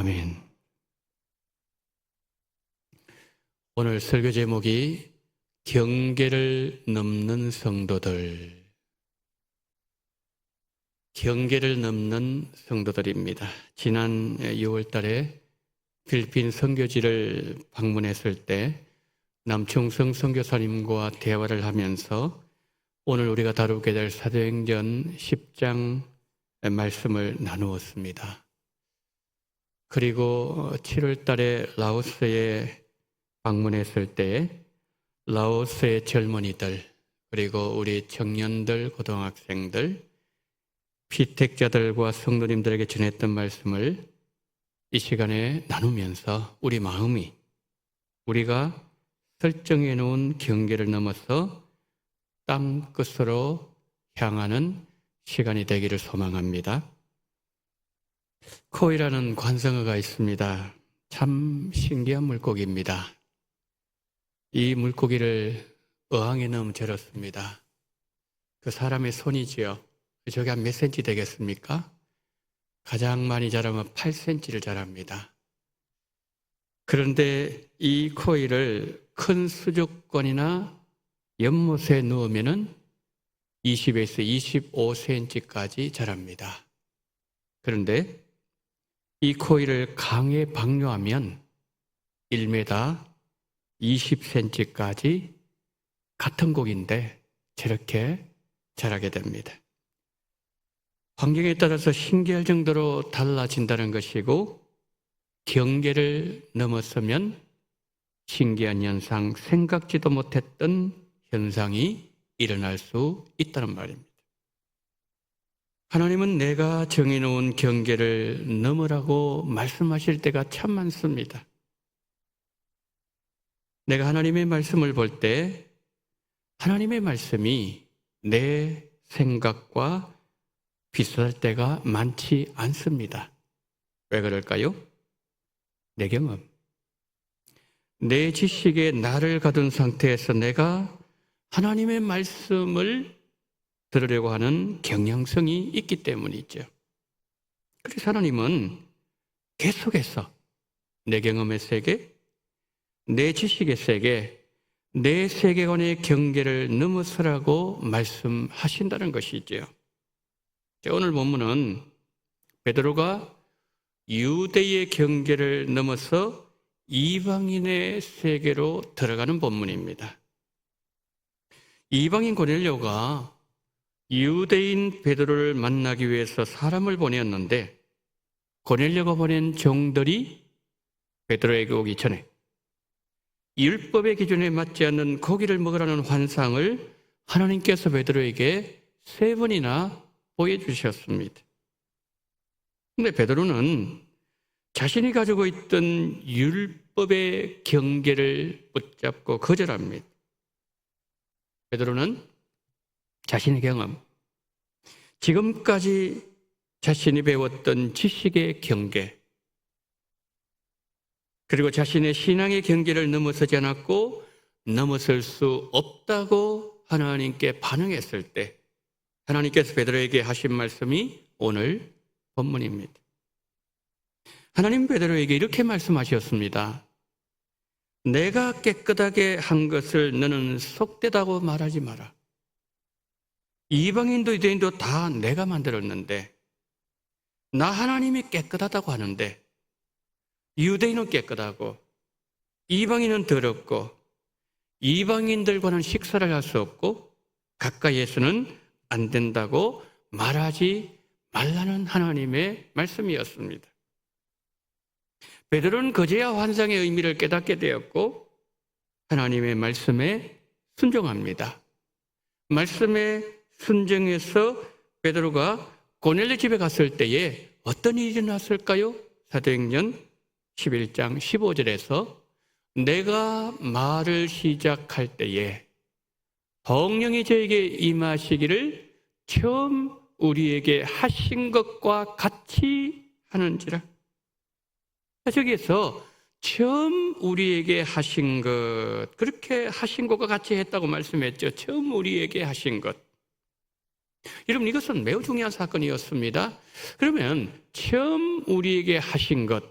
아멘. 오늘 설교 제목이 경계를 넘는 성도들. 경계를 넘는 성도들입니다. 지난 6월 달에 필리핀 선교지를 방문했을 때 남충성 선교사님과 대화를 하면서 오늘 우리가 다루게 될 사도행전 10장 말씀을 나누었습니다. 그리고 7월 달에 라오스에 방문했을 때 라오스의 젊은이들, 그리고 우리 청년들, 고등학생들, 피택자들과 성도님들에게 전했던 말씀을 이 시간에 나누면서 우리 마음이 우리가 설정해 놓은 경계를 넘어서 땅 끝으로 향하는 시간이 되기를 소망합니다. 코이라는 관성어가 있습니다. 참 신기한 물고기입니다. 이 물고기를 어항에 넣으면 저렇습니다. 그 사람의 손이지요. 저게 한 몇 센치 되겠습니까? 가장 많이 자라면 8cm를 자랍니다. 그런데 이 코이를 큰 수족관이나 연못에 넣으면 20에서 25cm까지 자랍니다. 그런데 이 코이를 강에 방류하면 1m 20cm까지 같은 고기인데 저렇게 자라게 됩니다. 환경에 따라서 신기할 정도로 달라진다는 것이고, 경계를 넘어서면 신기한 현상, 생각지도 못했던 현상이 일어날 수 있다는 말입니다. 하나님은 내가 정해놓은 경계를 넘으라고 말씀하실 때가 참 많습니다. 내가 하나님의 말씀을 볼 때 하나님의 말씀이 내 생각과 비슷할 때가 많지 않습니다. 왜 그럴까요? 내 경험, 내 지식에 나를 가둔 상태에서 내가 하나님의 말씀을 들으려고 하는 경향성이 있기 때문이죠. 그래서 하나님은 계속해서 내 경험의 세계, 내 지식의 세계, 내 세계관의 경계를 넘어서라고 말씀하신다는 것이죠. 오늘 본문은 베드로가 유대의 경계를 넘어서 이방인의 세계로 들어가는 본문입니다. 이방인 고넬료가 유대인 베드로를 만나기 위해서 사람을 보냈는데, 고넬료가 보낸 종들이 베드로에게 오기 전에 율법의 기준에 맞지 않는 고기를 먹으라는 환상을 하나님께서 베드로에게 3번이나 보여주셨습니다. 그런데 베드로는 자신이 가지고 있던 율법의 경계를 붙잡고 거절합니다. 베드로는 자신의 경험, 지금까지 자신이 배웠던 지식의 경계, 그리고 자신의 신앙의 경계를 넘어서지 않았고 넘어설 수 없다고 하나님께 반응했을 때 하나님께서 베드로에게 하신 말씀이 오늘 본문입니다. 하나님 베드로에게 이렇게 말씀하셨습니다. 내가 깨끗하게 한 것을 너는 속되다고 말하지 마라. 이방인도 유대인도 다 내가 만들었는데, 나 하나님이 깨끗하다고 하는데 유대인은 깨끗하고 이방인은 더럽고 이방인들과는 식사를 할 수 없고 가까이에서는 안 된다고 말하지 말라는 하나님의 말씀이었습니다. 베드로는 그제야 환상의 의미를 깨닫게 되었고 하나님의 말씀에 순종합니다. 말씀에 순종해서 베드로가 고넬료 집에 갔을 때에 어떤 일이 일어났을까요? 사도행전 11장 15절에서 내가 말을 시작할 때에 성령이 저에게 임하시기를 처음 우리에게 하신 것과 같이 하는지라. 저기에서 처음 우리에게 하신 것, 그렇게 하신 것과 같이 했다고 말씀했죠. 처음 우리에게 하신 것. 여러분, 이것은 매우 중요한 사건이었습니다. 그러면 처음 우리에게 하신 것,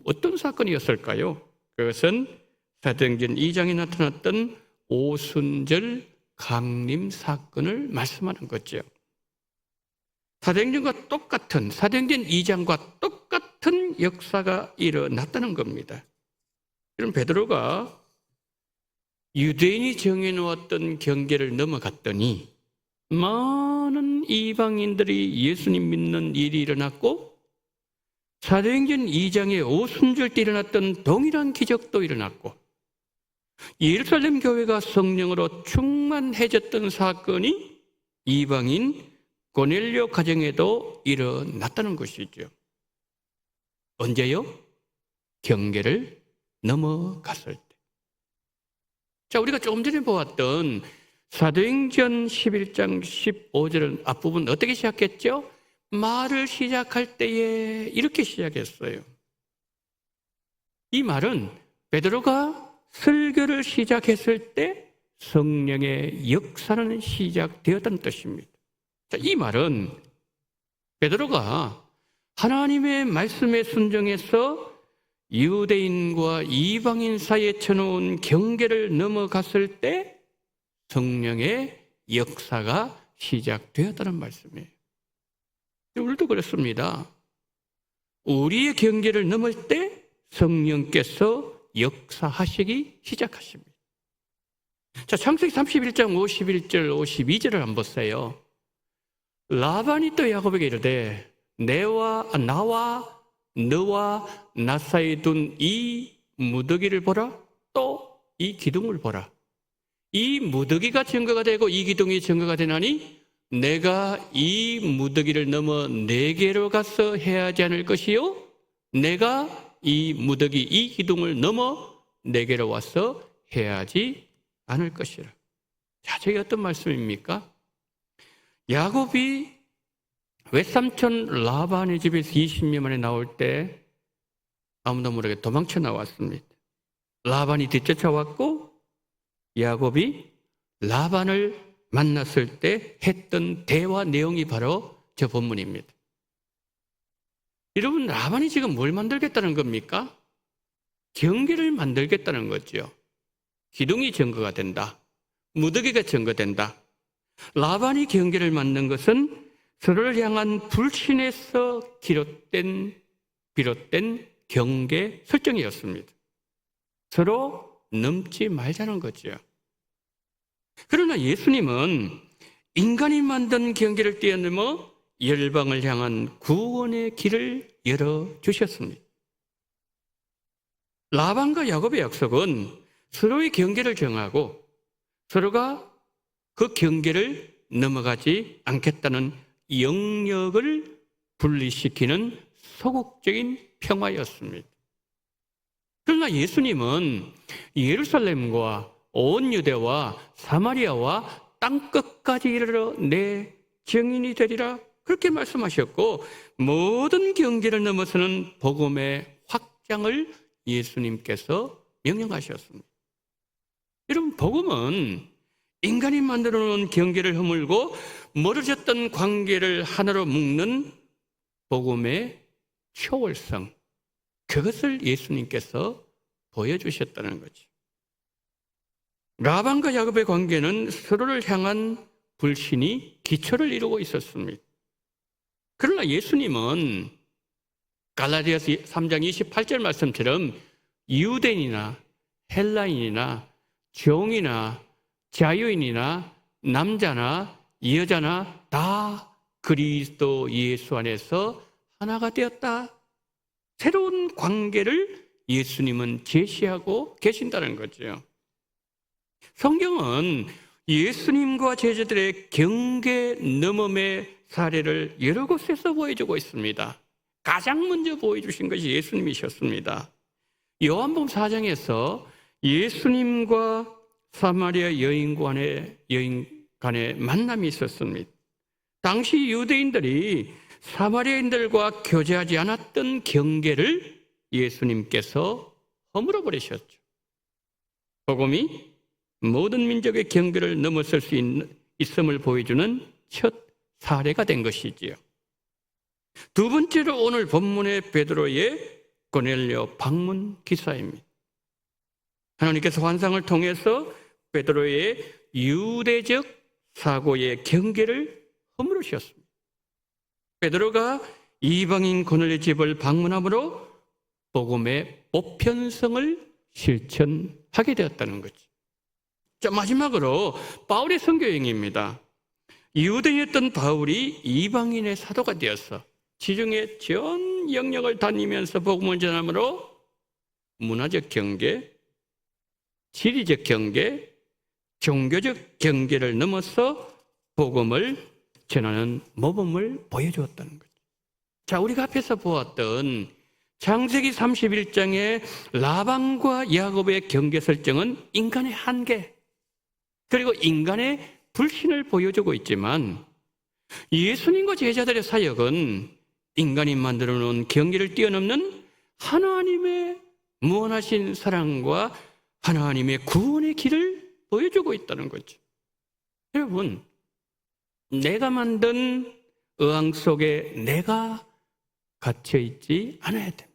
어떤 사건이었을까요? 그것은 사도행전 2장에 나타났던 오순절 강림 사건을 말씀하는 거죠. 사도행전 2장과 똑같은 역사가 일어났다는 겁니다. 그럼 베드로가 유대인이 정해놓았던 경계를 넘어갔더니 많은 이방인들이 예수님 믿는 일이 일어났고, 사도행전 2장에 오순절 때 일어났던 동일한 기적도 일어났고, 예루살렘 교회가 성령으로 충만해졌던 사건이 이방인 고넬료 가정에도 일어났다는 것이죠. 언제요? 경계를 넘어갔을 때. 자, 우리가 조금 전에 보았던 사도행전 11장 15절 앞부분 어떻게 시작했죠? 말을 시작할 때에 이렇게 시작했어요. 이 말은 베드로가 설교를 시작했을 때 성령의 역사는 시작되었다는 뜻입니다. 자, 이 말은 베드로가 하나님의 말씀에 순종해서 유대인과 이방인 사이에 쳐놓은 경계를 넘어갔을 때 성령의 역사가 시작되었다는 말씀이에요. 오늘도 그렇습니다. 우리의 경계를 넘을 때 성령께서 역사하시기 시작하십니다. 자, 창세기 31장 51절 52절을 한번 보세요. 라반이 또 야곱에게 이르되 나와 너와 나 사이에 둔 이 무더기를 보라. 또 이 기둥을 보라. 이 무더기가 증거가 되고 이 기둥이 증거가 되나니 내가 이 무더기를 넘어 내게로 가서 해하지 않을 것이요 내가 이 무더기 이 기둥을 넘어 내게로 와서 해하지 않을 것이라. 자, 저게 어떤 말씀입니까? 야곱이 외삼촌 라반의 집에서 20년 만에 나올 때 아무도 모르게 도망쳐 나왔습니다. 라반이 뒤쫓아왔고 야곱이 라반을 만났을 때 했던 대화 내용이 바로 저 본문입니다. 여러분, 라반이 지금 뭘 만들겠다는 겁니까? 경계를 만들겠다는 거죠. 기둥이 증거가 된다. 무더기가 증거된다. 라반이 경계를 만든 것은 서로를 향한 불신에서 비롯된 경계 설정이었습니다. 서로 넘지 말자는 거죠. 그러나 예수님은 인간이 만든 경계를 뛰어넘어 열방을 향한 구원의 길을 열어주셨습니다. 라반과 야곱의 약속은 서로의 경계를 정하고 서로가 그 경계를 넘어가지 않겠다는 영역을 분리시키는 소극적인 평화였습니다. 그러나 예수님은 예루살렘과 온 유대와 사마리아와 땅끝까지 이르러 내 증인이 되리라 그렇게 말씀하셨고, 모든 경계를 넘어서는 복음의 확장을 예수님께서 명령하셨습니다. 여러분, 복음은 인간이 만들어 놓은 경계를 허물고 멀어졌던 관계를 하나로 묶는 복음의 초월성, 그것을 예수님께서 보여주셨다는 거죠. 라반과 야곱의 관계는 서로를 향한 불신이 기초를 이루고 있었습니다. 그러나 예수님은 갈라디아서 3장 28절 말씀처럼 유대인이나 헬라인이나 종이나 자유인이나 남자나 여자나 다 그리스도 예수 안에서 하나가 되었다. 새로운 관계를 예수님은 제시하고 계신다는 거죠. 성경은 예수님과 제자들의 경계 넘음의 사례를 여러 곳에서 보여주고 있습니다. 가장 먼저 보여주신 것이 예수님이셨습니다. 요한복음 4장에서 예수님과 사마리아 여인 간의 만남이 있었습니다. 당시 유대인들이 사마리아인들과 교제하지 않았던 경계를 예수님께서 허물어 버리셨죠. 복음이 모든 민족의 경계를 넘어설 수 있음을 보여주는 첫 사례가 된 것이지요. 두 번째로 오늘 본문의 베드로의 고넬료 방문 기사입니다. 하나님께서 환상을 통해서 베드로의 유대적 사고의 경계를 허물으셨습니다. 베드로가 이방인 고넬료 집을 방문함으로 복음의 보편성을 실천하게 되었다는 거죠. 자, 마지막으로 바울의 선교 여행입니다. 유대인이었던 바울이 이방인의 사도가 되어서 지중해 전 영역을 다니면서 복음을 전함으로 문화적 경계, 지리적 경계, 종교적 경계를 넘어서 복음을 전하는 모범을 보여주었다는 거죠. 자, 우리가 앞에서 보았던 창세기 31장의 라반과 야곱의 경계 설정은 인간의 한계, 그리고 인간의 불신을 보여주고 있지만 예수님과 제자들의 사역은 인간이 만들어 놓은 경계를 뛰어넘는 하나님의 무한하신 사랑과 하나님의 구원의 길을 보여주고 있다는 거죠. 여러분, 내가 만든 어항 속에 내가 갇혀 있지 않아야 됩니다.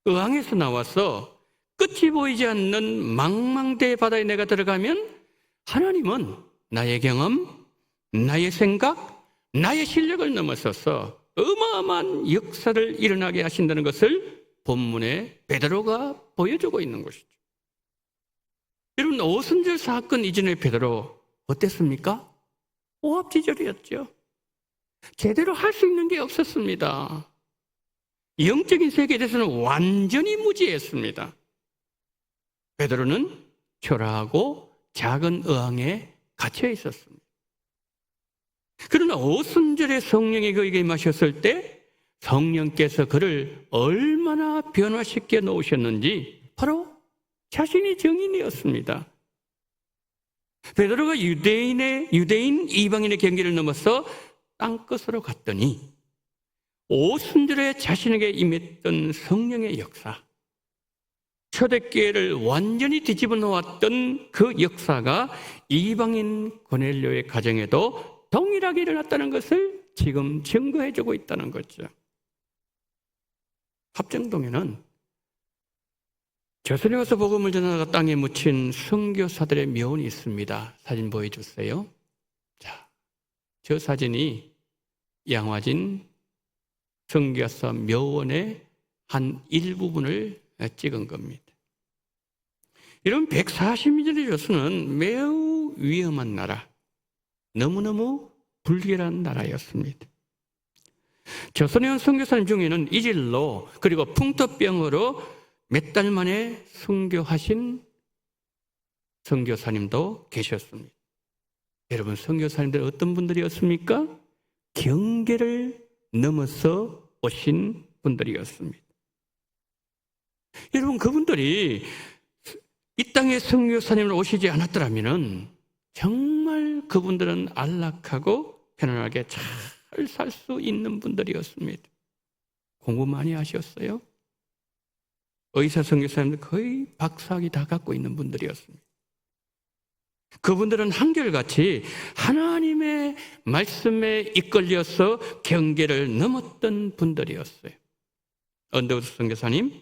어항에서 나와서 끝이 보이지 않는 망망대해 바다에 내가 들어가면 하나님은 나의 경험, 나의 생각, 나의 실력을 넘어서서 어마어마한 역사를 일어나게 하신다는 것을 본문에 베드로가 보여주고 있는 것이죠. 여러분, 오순절 사건 이전의 베드로 어땠습니까? 오합지졸이었죠. 제대로 할 수 있는 게 없었습니다. 영적인 세계에 대해서는 완전히 무지했습니다. 베드로는 초라하고 작은 어항에 갇혀 있었습니다. 그러나 오순절에 성령이 그에게 임하셨을 때 성령께서 그를 얼마나 변화시켜 놓으셨는지 바로 자신이 증인이었습니다. 베드로가 유대인 이방인의 경계를 넘어서 땅끝으로 갔더니 오순절에 자신에게 임했던 성령의 역사, 초대교회를 완전히 뒤집어 놓았던 그 역사가 이방인 고넬료의 가정에도 동일하게 일어났다는 것을 지금 증거해주고 있다는 거죠. 합정동에는 조선에 와서 복음을 전하다가 땅에 묻힌 선교사들의 묘원이 있습니다. 사진 보여주세요. 자, 저 사진이 양화진 선교사 묘원의 한 일부분을 찍은 겁니다. 이런 140년의 조선은 매우 위험한 나라, 너무너무 불결한 나라였습니다. 조선에 온 선교사님 중에는 이질로 그리고 풍토병으로 몇 달 만에 선교하신 선교사님도 계셨습니다. 여러분, 선교사님들 어떤 분들이었습니까? 경계를 넘어서 오신 분들이었습니다. 여러분, 그분들이 이 땅에 선교사님을 오시지 않았더라면 정말 그분들은 안락하고 편안하게 잘 살 수 있는 분들이었습니다. 공부 많이 하셨어요? 의사 선교사님들 거의 박사학위 다 갖고 있는 분들이었습니다. 그분들은 한결같이 하나님의 말씀에 이끌려서 경계를 넘었던 분들이었어요. 언더우드 선교사님,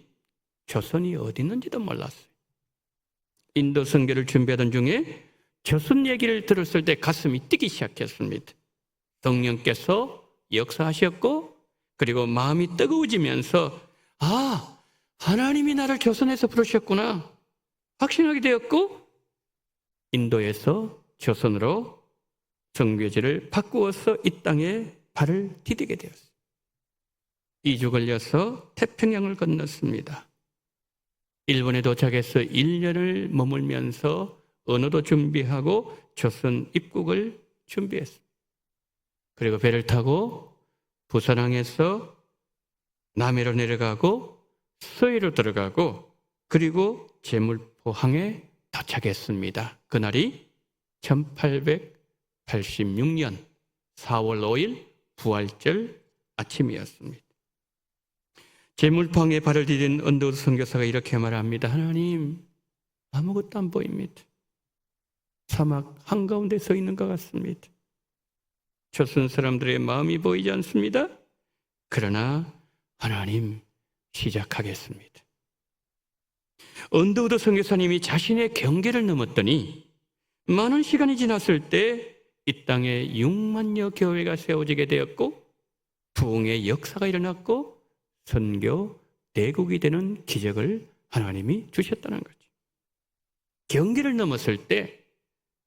조선이 어디 있는지도 몰랐어요. 인도 선교를 준비하던 중에 조선 얘기를 들었을 때 가슴이 뛰기 시작했습니다. 성령께서 역사하셨고, 그리고 마음이 뜨거워지면서 하나님이 나를 조선에서 부르셨구나 확신하게 되었고, 인도에서 조선으로 선교지를 바꾸어서 이 땅에 발을 디디게 되었어요. 2주 걸려서 태평양을 건넜습니다. 일본에 도착해서 1년을 머물면서 언어도 준비하고 조선 입국을 준비했습니다. 그리고 배를 타고 부산항에서 남해로 내려가고 서해로 들어가고 그리고 제물포항에 도착했습니다. 그날이 1886년 4월 5일 부활절 아침이었습니다. 제물포항에 발을 디딘 언더우드 선교사가 이렇게 말합니다. 하나님, 아무것도 안 보입니다. 사막 한가운데 서 있는 것 같습니다. 조선 사람들의 마음이 보이지 않습니다. 그러나 하나님, 시작하겠습니다. 언더우드 선교사님이 자신의 경계를 넘었더니 많은 시간이 지났을 때 이 땅에 6만여 교회가 세워지게 되었고 부흥의 역사가 일어났고 선교 대국이 되는 기적을 하나님이 주셨다는 거죠. 경계를 넘었을 때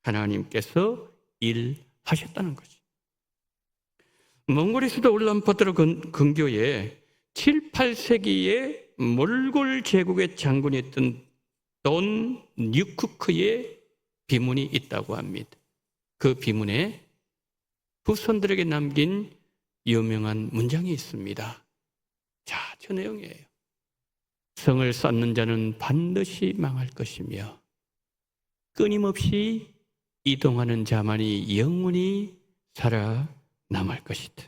하나님께서 일하셨다는 거죠. 몽골에서도 울란바토르 근교에 7, 8세기에 몰골 제국의 장군이었던 돈 뉴쿠크의 비문이 있다고 합니다. 그 비문에 후손들에게 남긴 유명한 문장이 있습니다. 자, 저 내용이에요. 성을 쌓는 자는 반드시 망할 것이며 끊임없이 이동하는 자만이 영원히 살아남을 것이다.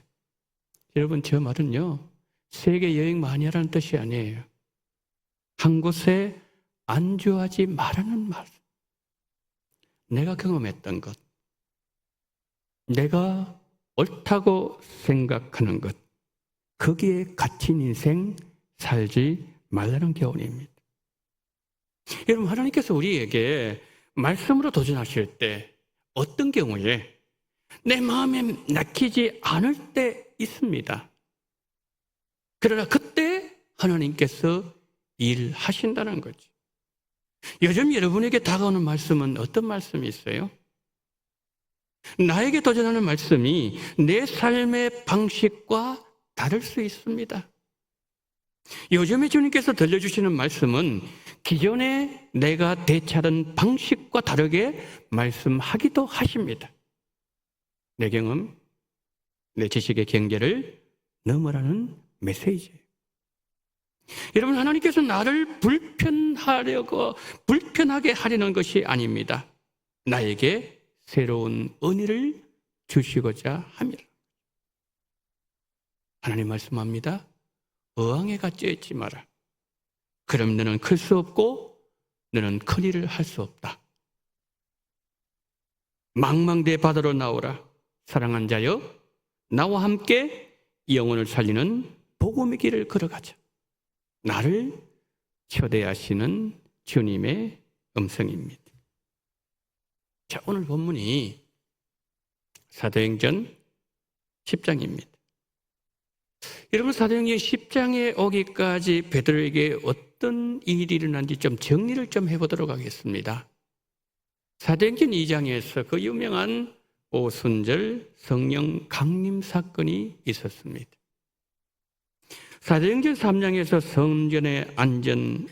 여러분, 저 말은요, 세계 여행 많이 하라는 뜻이 아니에요. 한 곳에 안주하지 말라는 말. 내가 경험했던 것, 내가 옳다고 생각하는 것, 거기에 갇힌 인생 살지 말라는 교훈입니다. 여러분, 하나님께서 우리에게 말씀으로 도전하실 때 어떤 경우에 내 마음에 낙히지 않을 때 있습니다. 그러나 그때 하나님께서 일하신다는 거죠. 요즘 여러분에게 다가오는 말씀은 어떤 말씀이 있어요? 나에게 도전하는 말씀이 내 삶의 방식과 다를 수 있습니다. 요즘에 주님께서 들려주시는 말씀은 기존에 내가 대처하던 방식과 다르게 말씀하기도 하십니다. 내 경험, 내 지식의 경계를 넘어라는 메시지예요. 여러분, 하나님께서 나를 불편하게 하려는 것이 아닙니다. 나에게 새로운 은혜를 주시고자 합니다. 하나님 말씀합니다. 어항에 갇혀 있지 마라. 그럼 너는 클 수 없고 너는 큰 일을 할 수 없다. 망망대 바다로 나오라. 사랑한 자여, 나와 함께 영혼을 살리는 복음의 길을 걸어가자. 나를 초대하시는 주님의 음성입니다. 자, 오늘 본문이 사도행전 10장입니다. 여러분, 사도행전 10장에 오기까지 베드로에게 어떤 일이 일어난지 좀 정리를 좀 해보도록 하겠습니다. 사도행전 2장에서 그 유명한 오순절 성령 강림 사건이 있었습니다. 사도행전 3장에서 성전의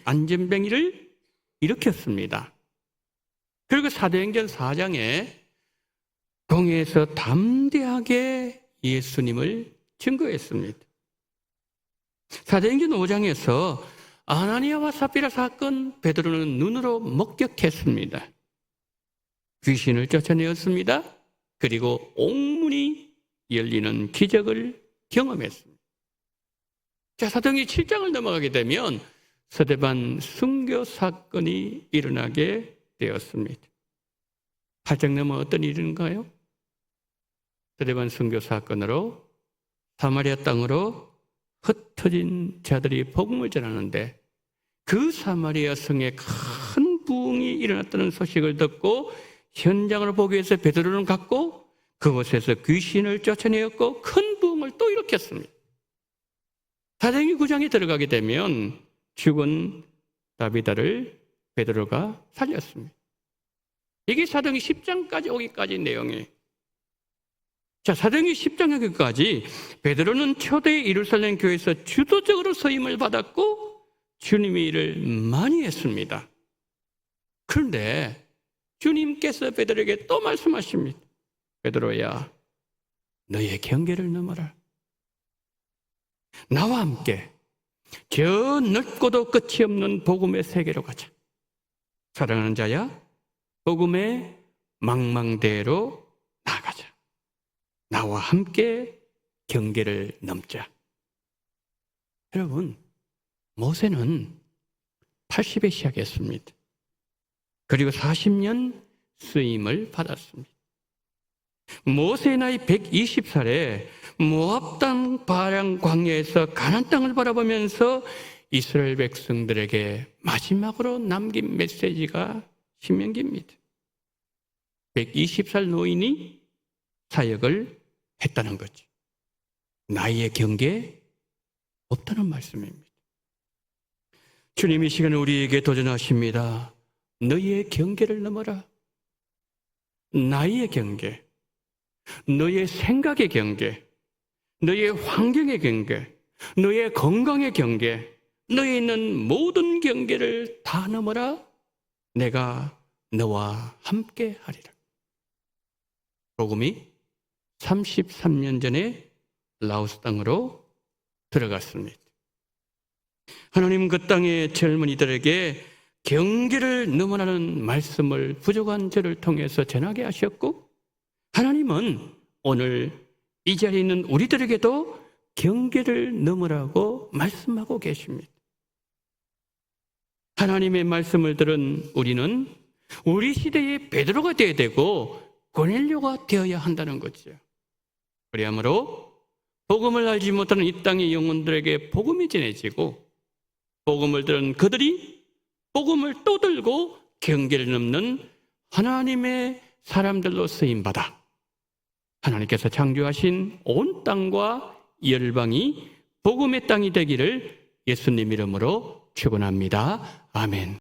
안전뱅이를 일으켰습니다. 그리고 사도행전 4장에 동해에서 담대하게 예수님을 증거했습니다. 사도행전 5장에서 아나니아와 삽비라 사건 베드로는 눈으로 목격했습니다. 귀신을 쫓아내었습니다. 그리고 옥문이 열리는 기적을 경험했습니다. 자, 사도행전 7장을 넘어가게 되면 스데반 순교 사건이 일어나게 되었습니다. 8장 넘어 어떤 일인가요? 스데반 순교 사건으로 사마리아 땅으로 흩어진 자들이 복음을 전하는데 그 사마리아 성에 큰 부흥이 일어났다는 소식을 듣고 현장을 보기 위해서 베드로는 갔고 그곳에서 귀신을 쫓아내었고 큰 부흥을 또 일으켰습니다. 사도행전 9장에 들어가게 되면 죽은 다비다를 베드로가 살렸습니다. 이게 사도행전 10장까지 오기까지 내용이에요. 자, 사도행전 10장 여기까지 베드로는 초대 예루살렘 교회에서 주도적으로 서임을 받았고 주님의 일을 많이 했습니다. 그런데 주님께서 베드로에게 또 말씀하십니다. 베드로야, 너의 경계를 넘어라. 나와 함께 저 넓고도 끝이 없는 복음의 세계로 가자. 사랑하는 자야, 복음의 망망대해로 나아가자. 나와 함께 경계를 넘자. 여러분, 모세는 80에 시작했습니다. 그리고 40년 쓰임을 받았습니다. 모세의 나이 120살에 모압 땅 바랑 광야에서 가나안 땅을 바라보면서 이스라엘 백성들에게 마지막으로 남긴 메시지가 신명기입니다. 120살 노인이 사역을 했다는 거죠. 나이의 경계 없다는 말씀입니다. 주님 이 시간에 우리에게 도전하십니다. 너희의 경계를 넘어라. 나이의 경계, 너의 생각의 경계, 너의 환경의 경계, 너의 건강의 경계, 너에 있는 모든 경계를 다 넘어라. 내가 너와 함께 하리라. 복음이 33년 전에 라오스 땅으로 들어갔습니다. 하나님 그 땅의 젊은이들에게 경계를 넘어라는 말씀을 부족한 저를 통해서 전하게 하셨고, 하나님은 오늘 이 자리에 있는 우리들에게도 경계를 넘으라고 말씀하고 계십니다. 하나님의 말씀을 들은 우리는 우리 시대의 베드로가 되어야 되고 고넬료가 되어야 한다는 거죠. 그리하므로 복음을 알지 못하는 이 땅의 영혼들에게 복음이 전해지고, 복음을 들은 그들이 복음을 또 들고 경계를 넘는 하나님의 사람들로 쓰임받아 하나님께서 창조하신 온 땅과 열방이 복음의 땅이 되기를 예수님 이름으로 축원합니다. 아멘.